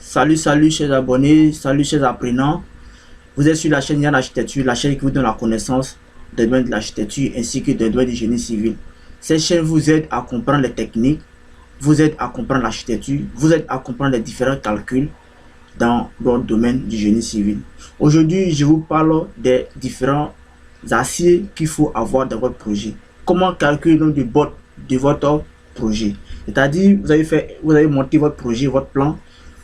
Salut chers abonnés, salut chers apprenants. Vous êtes sur la chaîne Yann Architecture, la chaîne qui vous donne la connaissance des domaines de l'architecture ainsi que des domaines du génie civil. Cette chaîne vous aide à comprendre les techniques, vous aide à comprendre l'architecture, vous aide à comprendre les différents calculs dans votre domaine du génie civil. Aujourd'hui, je vous parle des différents aciers qu'il faut avoir dans votre projet. Comment calculer le nombre de bottes de votre projet. C'est-à-dire, vous avez monté votre projet, votre plan,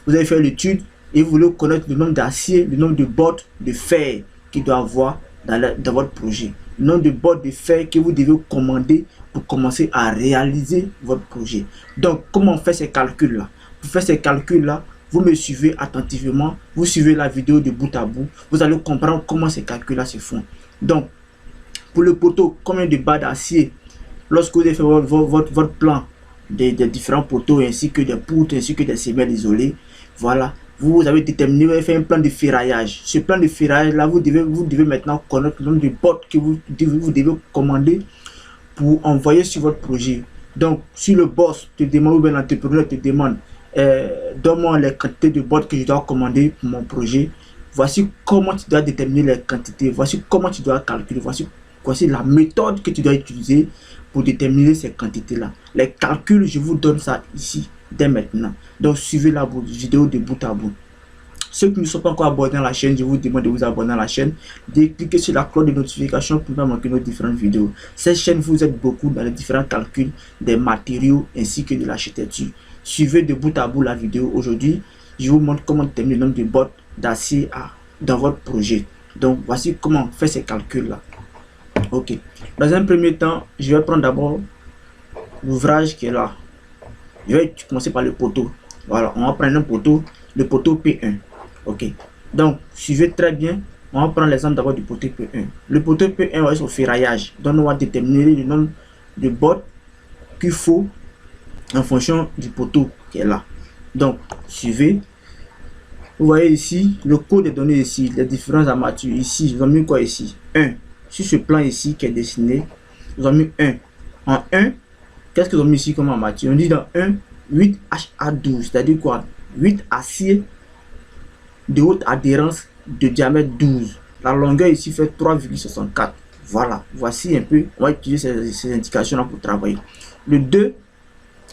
vous avez fait l'étude et vous voulez connaître le nombre d'acier, le nombre de bottes de fer qu'il doit avoir dans votre projet. Le nombre de bottes de fer que vous devez commander pour commencer à réaliser votre projet. Donc, comment on fait ces calculs-là? Pour faire ces calculs-là, vous me suivez attentivement, vous suivez la vidéo de bout à bout, vous allez comprendre comment ces calculs-là se font. Donc, pour le poteau, combien de barres d'acier, lorsque vous avez fait votre plan des différents poteaux, ainsi que des poutres, ainsi que des semelles isolées, voilà, vous avez déterminé, vous avez fait un plan de ferraillage. Ce plan de ferraillage-là, vous devez maintenant connaître le nombre de bottes que vous devez commander pour envoyer sur votre projet. Donc, si le boss te demande, ou bien l'entrepreneur te demande, donne-moi les quantités de bottes que je dois commander pour mon projet, voici comment tu dois déterminer les quantités, voici comment tu dois calculer, voici la méthode que tu dois utiliser pour déterminer ces quantités-là. Les calculs, je vous donne ça ici, dès maintenant. Donc, suivez la vidéo de bout à bout. Ceux qui ne sont pas encore abonnés à la chaîne, je vous demande de vous abonner à la chaîne, de cliquer sur la cloche de notification pour ne pas manquer nos différentes vidéos. Cette chaîne vous aide beaucoup dans les différents calculs des matériaux ainsi que de l'architecture. Suivez de bout à bout la vidéo. Aujourd'hui, je vous montre comment déterminer le nombre de bottes d'acier dans votre projet. Donc, voici comment faire ces calculs-là. Ok. Dans un premier temps, je vais prendre d'abord l'ouvrage qui est là. Je vais commencer par le poteau. Voilà, on va prendre un poteau, le poteau P1. Ok. Donc, suivez très bien. On va prendre l'exemple d'abord du poteau P1. Le poteau P1 va être au ferraillage. Donc, on va déterminer le nombre de bottes qu'il faut en fonction du poteau qui est là. Donc, suivez. Vous voyez ici, le code est donné ici, les différentes armatures. Ici, ils ont mis quoi ici? 1. Sur ce plan ici qui est dessiné, ils ont mis 1. En 1, qu'est-ce qu'ils ont mis ici comme armature? On dit dans 1, 8 HA12, c'est-à-dire quoi? 8 aciers de haute adhérence de diamètre 12. La longueur ici fait 3,64. Voilà, voici un peu, on va utiliser ces indications-là pour travailler. Le 2,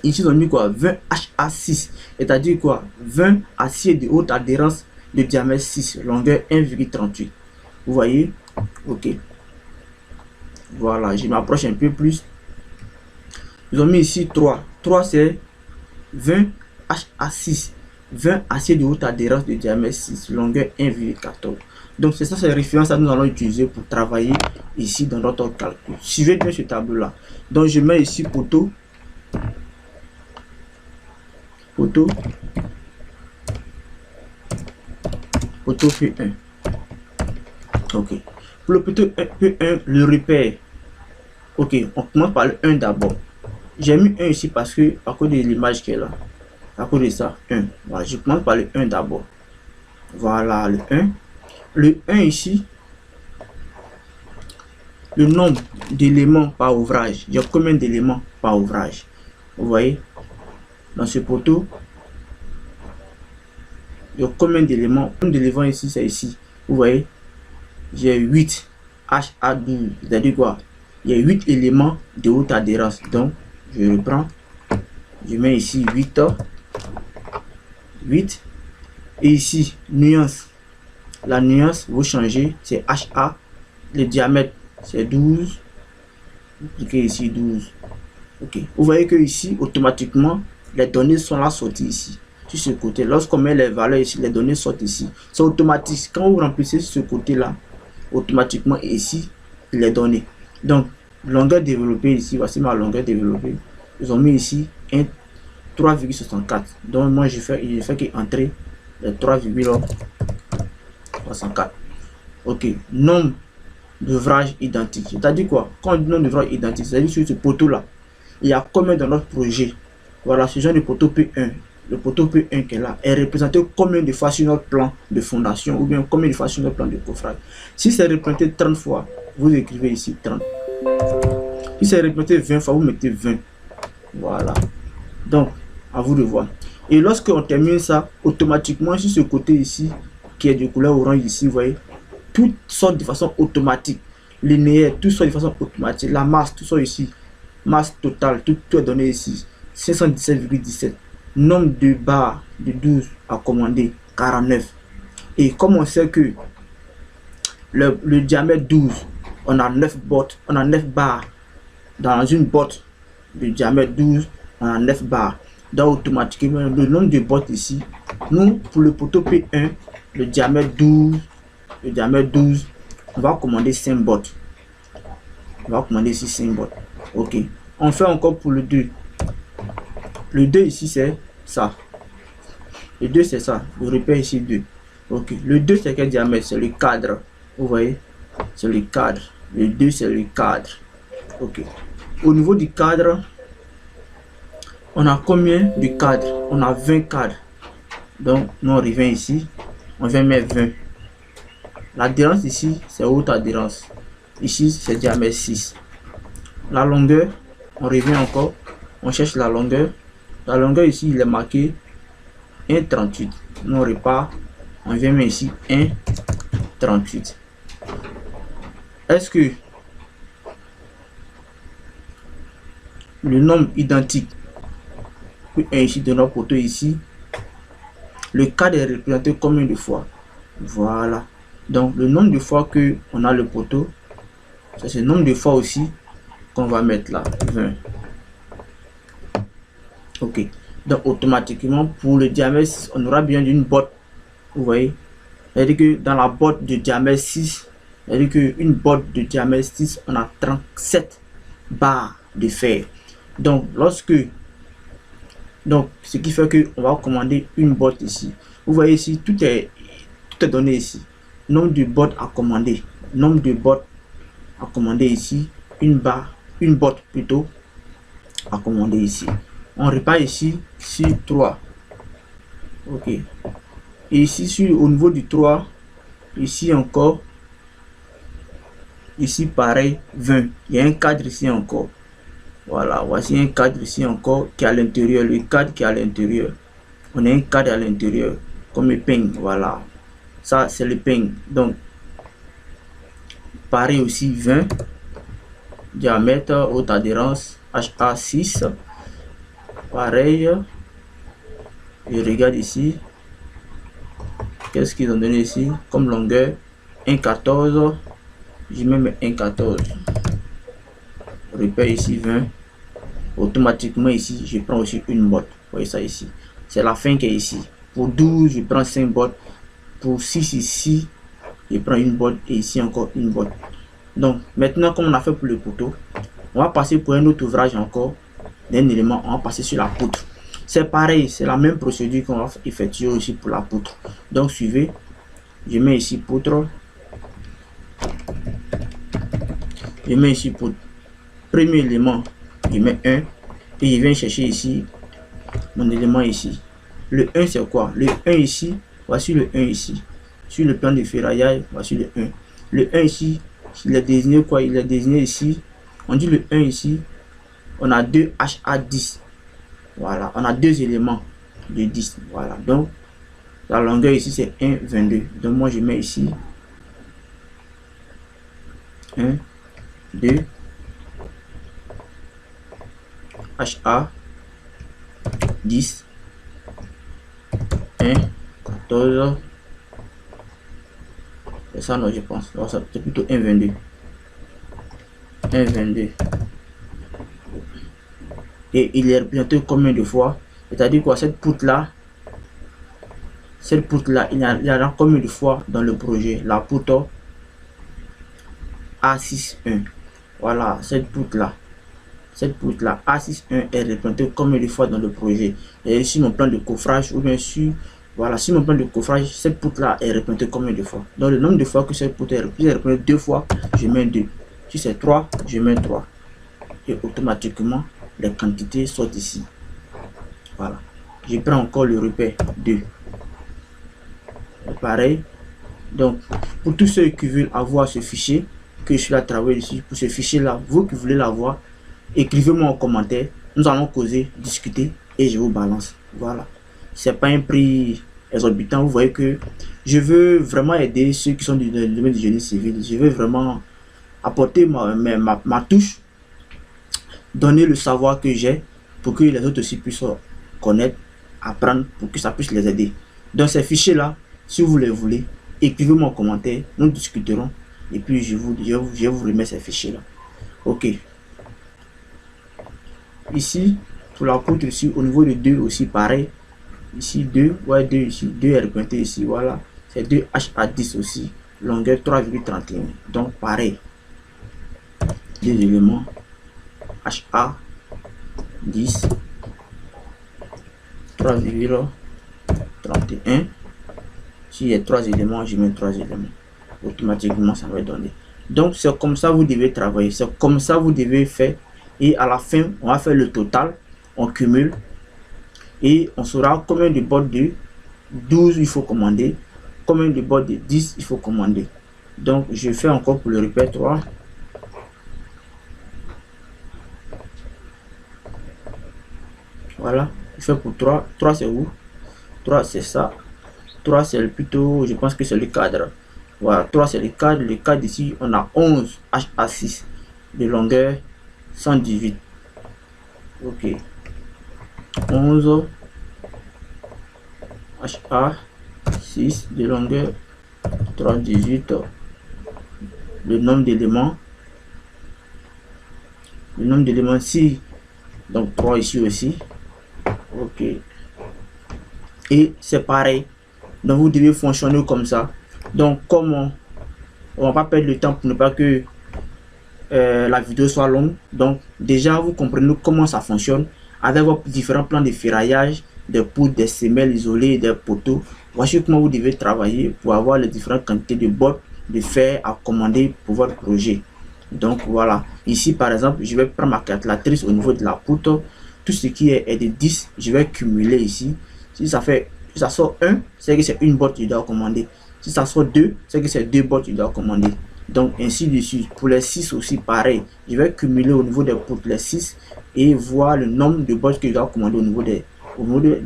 ici ils ont mis quoi? 20 HA6, c'est-à-dire quoi? 20 aciers de haute adhérence de diamètre 6, longueur 1,38. Vous voyez? Ok. Voilà, je m'approche un peu plus. Ils ont mis ici 3. 3 c'est 20 HA6. 20 aciers de haute adhérence de diamètre 6, longueur 1,14. Donc c'est ça, c'est les références que nous allons utiliser pour travailler ici dans notre calcul. Suivez bien ce tableau là. Donc je mets ici poteau. Poteau P1. Ok. Pour le poteau P1, le repère. Ok, on commence par le 1 d'abord. J'ai mis 1 ici parce que, à cause de l'image qui est là, à cause de ça, 1. Voilà, je commence par le 1 d'abord. Voilà, le 1. Le 1 ici, le nombre d'éléments par ouvrage. Il y a combien d'éléments par ouvrage? Vous voyez, dans ce poteau, il y a combien d'éléments? Le nombre d'éléments ici, c'est ici. Vous voyez, j'ai 8 HA12, c'est-à-dire quoi? Il y a 8 éléments de haute adhérence. Donc, je reprends. Je mets ici 8. 8. Et ici, nuance. La nuance, vous changez, c'est HA. Le diamètre, c'est 12. Vous cliquez ici 12. Ok. Vous voyez que ici, automatiquement, les données sont là sorties ici. Sur ce côté, lorsqu'on met les valeurs ici, les données sortent ici. C'est automatique. Quand vous remplissez ce côté-là, automatiquement ici, les données. Donc, longueur développée ici, voici ma longueur développée. Ils ont mis ici un 3,64. Donc, moi, je fais que entrer les 3,64. Ok, nombre d'ouvrages identiques. C'est-à-dire quoi? Quand on dit nombre d'ouvrages identiques, c'est-à-dire sur ce poteau-là, il y a combien dans notre projet? Voilà, ce genre de poteau P1. Le poteau P1 qui est là est représenté combien de fois sur notre plan de fondation ou bien combien de fois sur notre plan de coffrage. Si c'est représenté 30 fois, vous écrivez ici 30. Si c'est répété 20 fois, vous mettez 20. Voilà. Donc, à vous de voir. Et lorsque on termine ça, automatiquement sur ce côté ici, qui est de couleur orange ici, vous voyez, tout sort de façon automatique. Linéaire, tout sort de façon automatique. La masse, tout sort ici. Masse totale, tout est donné ici. 517,17. Nombre de barres de 12 à commander, 49. Et comme on sait que le diamètre 12, on a 9 bottes, on a 9 barres. Dans une botte de diamètre 12, on a 9 barres. Donc automatiquement, le nombre de bottes ici, nous, pour le poteau P1, le diamètre 12, on va commander 5 bottes. On va commander ici 5 bottes. Ok. On fait encore pour le 2. Le 2 ici, c'est ça. Le 2, c'est ça. Je répète ici 2. Ok. Le 2, c'est quel diamètre? C'est le cadre. Vous voyez? C'est le cadre. Le 2, c'est le cadre. Ok. Au niveau du cadre, on a combien de cadres? On a 20 cadres. Donc, nous, on revient ici. On vient mettre 20. L'adhérence ici, c'est haute adhérence. Ici, c'est diamètre 6. La longueur, on revient encore. On cherche la longueur. La longueur ici, il est marqué 1,38. Nous, on repart. On vient mettre ici 1,38. Est-ce que le nombre identique est ici de notre poteau ici, le cadre est représenté combien de fois? Voilà. Donc le nombre de fois que on a le poteau, c'est le nombre de fois aussi qu'on va mettre là, 20. Ok. Donc automatiquement pour le diamètre 6, on aura besoin d'une botte. Vous voyez, c'est-à-dire que dans la botte de diamètre 6, c'est-à-dire qu'une botte de diamètre 6, on a 37 barres de fer. Donc ce qui fait que on va commander une botte ici. Vous voyez ici, tout est donné ici. Nombre de bottes à commander. Nombre de bottes à commander ici. Une botte plutôt à commander ici. On repart ici sur 3. Ok. Et ici au niveau du 3, ici encore. Ici pareil, 20. Il y a un cadre ici encore. Voilà, voici un cadre ici encore qui est à l'intérieur. Le cadre qui est à l'intérieur. On a un cadre à l'intérieur. Comme le peigne. Voilà. Ça, c'est le peigne. Donc, pareil aussi 20. Diamètre, haute adhérence, HA6. Pareil. Je regarde ici. Qu'est-ce qu'ils ont donné ici comme longueur? 1,14. Je mets 1,14. Repère ici 20. Automatiquement ici, je prends aussi une botte. Vous voyez ça ici. C'est la fin qui est ici. Pour 12, je prends 5 bottes. Pour 6 ici, je prends une botte. Et ici encore une botte. Donc maintenant, comme on a fait pour le poteau, on va passer pour un autre ouvrage encore. D'un élément, on va passer sur la poutre. C'est pareil, c'est la même procédure qu'on va effectuer aussi pour la poutre. Donc suivez. Je mets ici poutre. Je mets ici poutre. Premier élément, je mets 1 et je viens chercher ici mon élément ici. Le 1 c'est quoi? Le 1 ici, voici le 1 ici. Sur le plan de ferraillage, voici le 1. Le 1 ici, il est désigné quoi? Il est désigné ici. On dit le 1 ici, on a 2 HA10. Voilà, on a deux éléments de 10. Voilà, donc la longueur ici c'est 1,22. Donc moi je mets ici 1, 2, HA 10, 1, 14. C'est ça, non, je pense. C'est plutôt 1,22. 1,22. Et il est représenté combien de fois? C'est-à-dire quoi? Cette poutre là, il y en a combien de fois dans le projet? La poutre A61. Voilà, cette poutre là. Cette poutre là, A61 est représentée combien de fois dans le projet? Et sur mon plan de coffrage, ou bien sur, voilà, sur mon plan de coffrage, cette poutre là est représentée combien de fois? Donc le nombre de fois que cette poutre est représentée 2 fois, je mets 2. Si c'est 3, je mets 3. Et automatiquement, les quantités sortent ici. Voilà. Je prends encore le repère 2. Pareil. Donc, pour tous ceux qui veulent avoir ce fichier, que je suis là travailler ici, pour ce fichier là, vous qui voulez l'avoir, écrivez-moi en commentaire. Nous allons causer, discuter et je vous balance. Voilà. c'est pas un prix exorbitant. Vous voyez que je veux vraiment aider ceux qui sont dans le domaine du génie civil. Je veux vraiment apporter ma touche, donner le savoir que j'ai pour que les autres aussi puissent connaître, apprendre, pour que ça puisse les aider. Donc ces fichiers là, si vous les voulez, écrivez-moi en commentaire, nous discuterons et puis je vous remets ces fichiers là. Ok. Ici, pour la poutre ici, au niveau de 2 aussi pareil. Ici 2, ouais 2 ici, 2 R pointé ici, voilà. C'est 2 HA10 aussi, longueur 3,31. Donc pareil. Deux éléments HA10 3,31. S'il y a 3 éléments, je mets 3 éléments. Automatiquement, ça va donner. Donc, c'est comme ça vous devez travailler. C'est comme ça vous devez faire. Et à la fin, on va faire le total. On cumule. Et on saura combien de bottes de 12 il faut commander. Combien de bottes de 10 il faut commander. Donc, je fais encore pour le répertoire. Voilà. Je fais pour 3. 3 c'est où? 3 c'est ça. 3 c'est plutôt, je pense que c'est le cadre. Voilà, 3 c'est le cadre. Le cadre ici, on a 11 HA6 de longueur 118. Ok. 11 HA6 de longueur 318. Le nombre d'éléments. Le nombre d'éléments ici. Donc 3 ici aussi. Ok. Et c'est pareil. Donc vous devez fonctionner comme ça. Donc comme on va pas perdre le temps pour ne pas que la vidéo soit longue. Donc déjà vous comprenez comment ça fonctionne avec vos différents plans de ferraillage, des poutres, des semelles isolées, des poteaux. Voici comment vous devez travailler pour avoir les différentes quantités de bottes de fer à commander pour votre projet. Donc voilà, ici par exemple je vais prendre ma calculatrice au niveau de la poutre. Tout ce qui est de 10, je vais cumuler ici. Si ça fait, si ça sort 1, c'est que c'est une botte que je dois commander. Si ça sort 2, c'est que c'est 2 bottes que je dois commander. Donc ainsi de suite. Pour les 6 aussi pareil. Je vais cumuler au niveau des poutres les 6 et voir le nombre de bottes que je dois commander au niveau de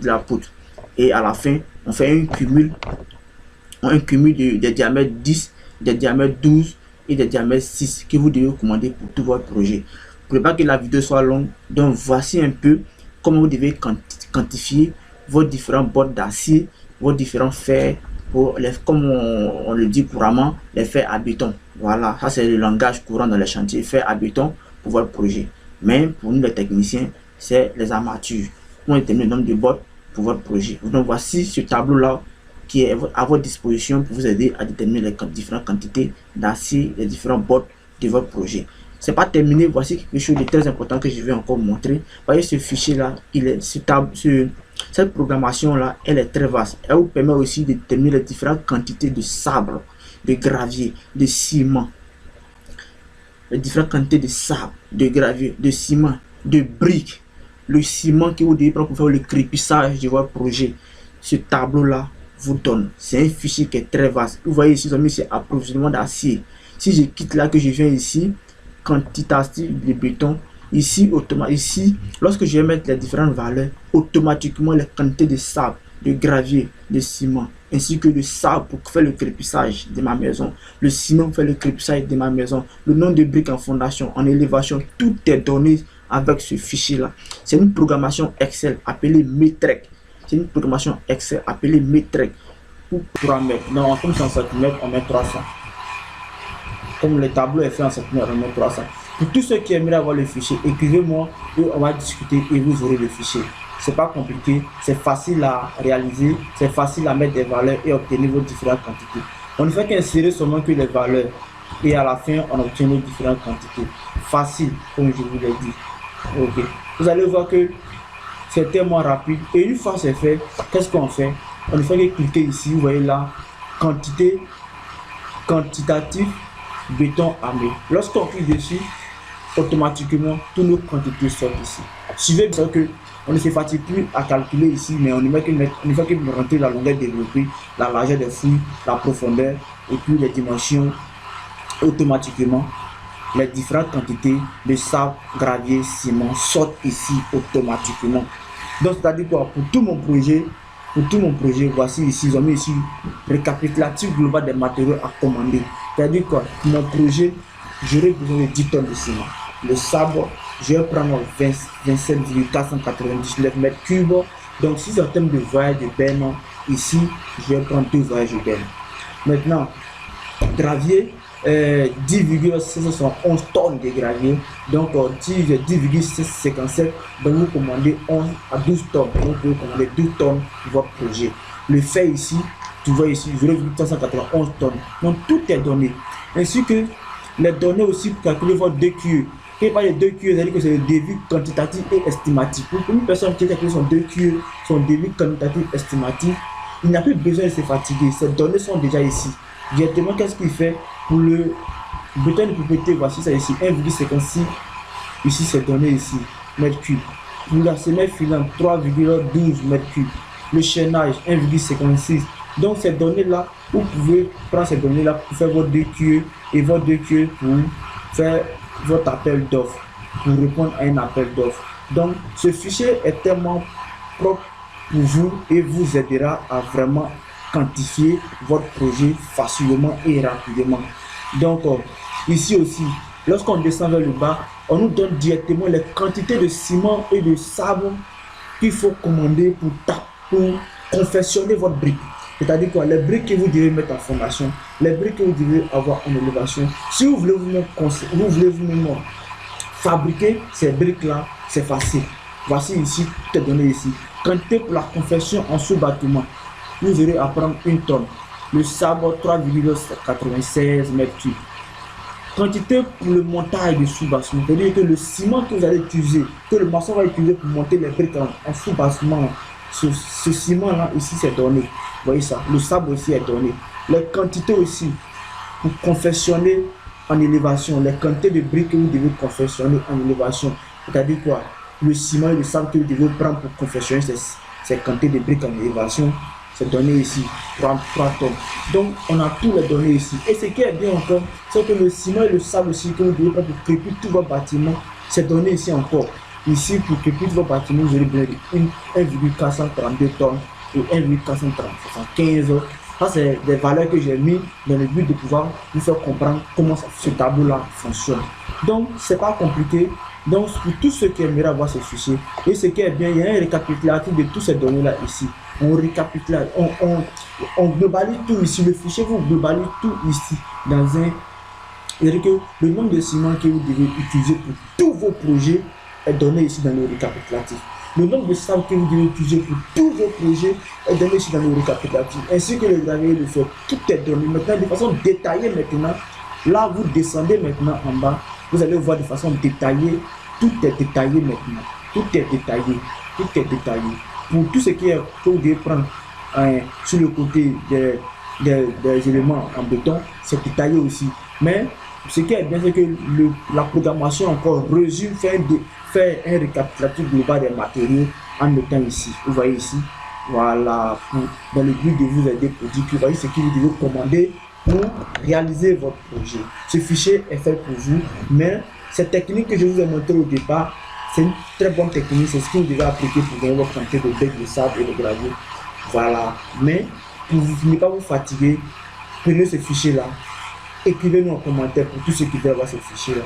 la poutre. Et à la fin, on fait un cumul des diamètres 10, des diamètres 12 et des diamètres 6 que vous devez commander pour tout votre projet. Pour ne pas que la vidéo soit longue, donc voici un peu comment vous devez quantifier vos différentes bottes d'acier, vos différents fers, pour les, comme on le dit couramment, les fers à béton. Voilà, ça c'est le langage courant dans les chantiers, fers à béton pour votre projet. Mais pour nous les techniciens, c'est les armatures. Pour déterminer le nombre de bottes pour votre projet. Donc voici ce tableau là qui est à votre disposition pour vous aider à déterminer les différentes quantités d'acier, les différentes bottes de votre projet. C'est pas terminé, voici quelque chose de très important que je vais encore montrer. Voyez ce fichier là, cette programmation là, elle est très vaste. Elle vous permet aussi de déterminer les différentes quantités de sable, de gravier, de ciment, les différentes quantités de sable, de gravier, de ciment, de briques, le ciment que vous devez prendre pour faire le crépissage de votre projet. Ce tableau là vous donne, c'est un fichier qui est très vaste. Vous voyez ici, c'est approvisionnement d'acier. Si je quitte là, que je viens ici, quantitatif de béton, ici, lorsque je vais mettre les différentes valeurs, automatiquement les quantités de sable, de gravier, de ciment, ainsi que de sable pour faire le crépissage de ma maison, le ciment pour faire le crépissage de ma maison, le nombre de briques en fondation, en élévation, tout est donné avec ce fichier là. C'est une programmation Excel appelée Metrec. C'est une programmation Excel appelée Metrec pour 3 mètres. Non, comme 100 cm, on met 300. Comme le tableau est fait en cm, on met 300. Pour tous ceux qui aimeraient avoir le fichier, écrivez-moi et on va discuter et vous aurez le fichier. C'est pas compliqué, c'est facile à réaliser, c'est facile à mettre des valeurs et obtenir vos différentes quantités. On ne fait qu'insérer seulement que les valeurs et à la fin on obtient les différentes quantités. Facile, comme je vous l'ai dit. Ok. Vous allez voir que c'est tellement rapide et une fois c'est fait, qu'est-ce qu'on fait? On ne fait que cliquer ici, vous voyez là, quantité, quantitatif, béton armé. Lorsqu'on clique dessus, automatiquement toutes nos quantités sortent ici. Suivez bien que on ne se fatigue plus à calculer ici, mais on ne fait que rentrer la longueur développée, la largeur des fouilles, la profondeur et puis les dimensions. Automatiquement les différentes quantités de sable, gravier, ciment sortent ici automatiquement. Donc c'est à dire quoi, pour tout mon projet, pour tout mon projet. Voici ici, ils ont mis ici récapitulatif global des matériaux à commander. C'est-à-dire quoi? Pour mon projet, j'aurai besoin de 10 tonnes de ciment. Le sable, je vais prendre 27,499 mètres cubes. Donc, si c'est en termes de voyage de benne, ici, je vais prendre 2 voyages de benne. Maintenant, gravier, 10,611 tonnes de gravier. Donc, si j'ai 10,657, donc vous commandez 11 à 12 tonnes. Donc, vous commandez 2 tonnes pour votre projet. Le fait ici, tu vois ici, 0,391 tonnes. Donc, tout est donné. Ainsi que les données aussi pour calculer votre DQE. Quand il parle de DQE, c'est-à-dire que c'est le débit quantitatif et estimatif. Pour une personne qui calcule son DQE, son débit quantitatif et estimatif, il n'a plus besoin de se fatiguer. Ces données sont déjà ici. Directement, qu'est-ce qu'il fait pour le bulletin de propriété? Voici ça ici, 1,56. Ici, c'est donné ici, mètres cubes. Pour la semelle filante, 3,12 mètres cubes. Le chaînage, 1,56. Donc, ces données-là, vous pouvez prendre ces données-là pour faire votre DQE et votre DQE pour faire votre appel d'offres, pour répondre à un appel d'offres. Donc, ce fichier est tellement propre pour vous et vous aidera à vraiment quantifier votre projet facilement et rapidement. Donc, ici aussi, lorsqu'on descend vers le bas, on nous donne directement les quantités de ciment et de sable qu'il faut commander pour confectionner votre brique. C'est-à-dire quoi? Les briques que vous devez mettre en formation, les briques que vous devez avoir en élévation. Si vous voulez vous-même fabriquer ces briques-là, c'est facile. Voici ici, tout est donné ici. Quantité pour la confection en sous-bâtiment, vous aurez à prendre 1 tonne. Le sable, 3,96 mètres cubes. Quantité pour le montage de sous-bâtiment, c'est-à-dire que le ciment que vous allez utiliser, que le maçon va utiliser pour monter les briques en sous-bâtiment, ce ciment-là, ici, c'est donné. Vous voyez ça, le sable aussi est donné. Les quantités aussi pour confectionner en élévation, les quantités de briques que vous devez confectionner en élévation, c'est-à-dire quoi? Le ciment et le sable que vous devez prendre pour confectionner ces quantités de briques en élévation, c'est donné ici, 3 tonnes. Donc, on a tous les données ici. Et ce qui est bien encore, c'est que le ciment et le sable aussi que vous devez prendre pour crépir tout votre bâtiment, c'est donné ici encore. Ici, pour crépir tout votre bâtiment, vous aurez besoin de 1,432 tonnes et 1,475. Ça, c'est des valeurs que j'ai mis dans le but de pouvoir vous faire comprendre comment ce tableau-là fonctionne. Donc, c'est pas compliqué. Donc, pour tous ceux qui aimeraient avoir ce fichier, et ce qui est bien, il y a un récapitulatif de toutes ces données-là ici. On récapitule, on globalise tout ici. Le fichier, vous globalise tout ici dans un. C'est-à-dire que le nombre de ciment que vous devez utiliser pour tous vos projets est donné ici dans le récapitulatif. Le nombre de sable que vous devez utiliser pour tous vos projets est donné ici dans le récapitulatif. Ainsi que le gravier le fait. Tout est donné maintenant de façon détaillée maintenant. Là, vous descendez maintenant en bas. Vous allez voir de façon détaillée. Tout est détaillé maintenant. Tout est détaillé. Tout est détaillé. Pour tout ce qui est que vous devez prendre sur le côté des éléments en béton, c'est détaillé aussi. Mais ce qui est bien, c'est que la programmation encore résume, fait un récapitulatif global des matériaux en mettant ici. Vous voyez ici, voilà, dans le but de vous aider pour dire que vous voyez ce que vous devez commander pour réaliser votre projet. Ce fichier est fait pour vous, mais cette technique que je vous ai montré au départ, c'est une très bonne technique, c'est ce que vous devez appliquer pour gagner votre quantité de briques, de sable et de gravier. Voilà, mais pour ne pas vous fatiguer, prenez ce fichier-là, écrivez-nous en commentaire pour tous ceux qui veulent avoir ce fichier-là.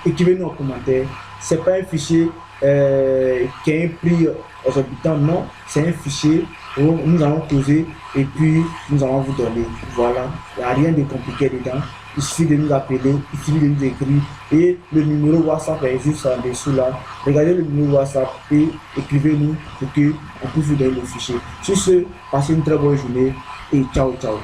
Écrivez-nous en commentaire. Ce n'est pas un fichier qui a un prix exorbitant, non, c'est un fichier où nous allons causer et puis nous allons vous donner. Voilà, il n'y a rien de compliqué dedans. Il suffit de nous appeler, il suffit de nous écrire et le numéro WhatsApp est juste en dessous là. Regardez le numéro WhatsApp et écrivez-nous pour qu'on puisse vous donner le fichier. Sur ce, passez une très bonne journée et ciao ciao.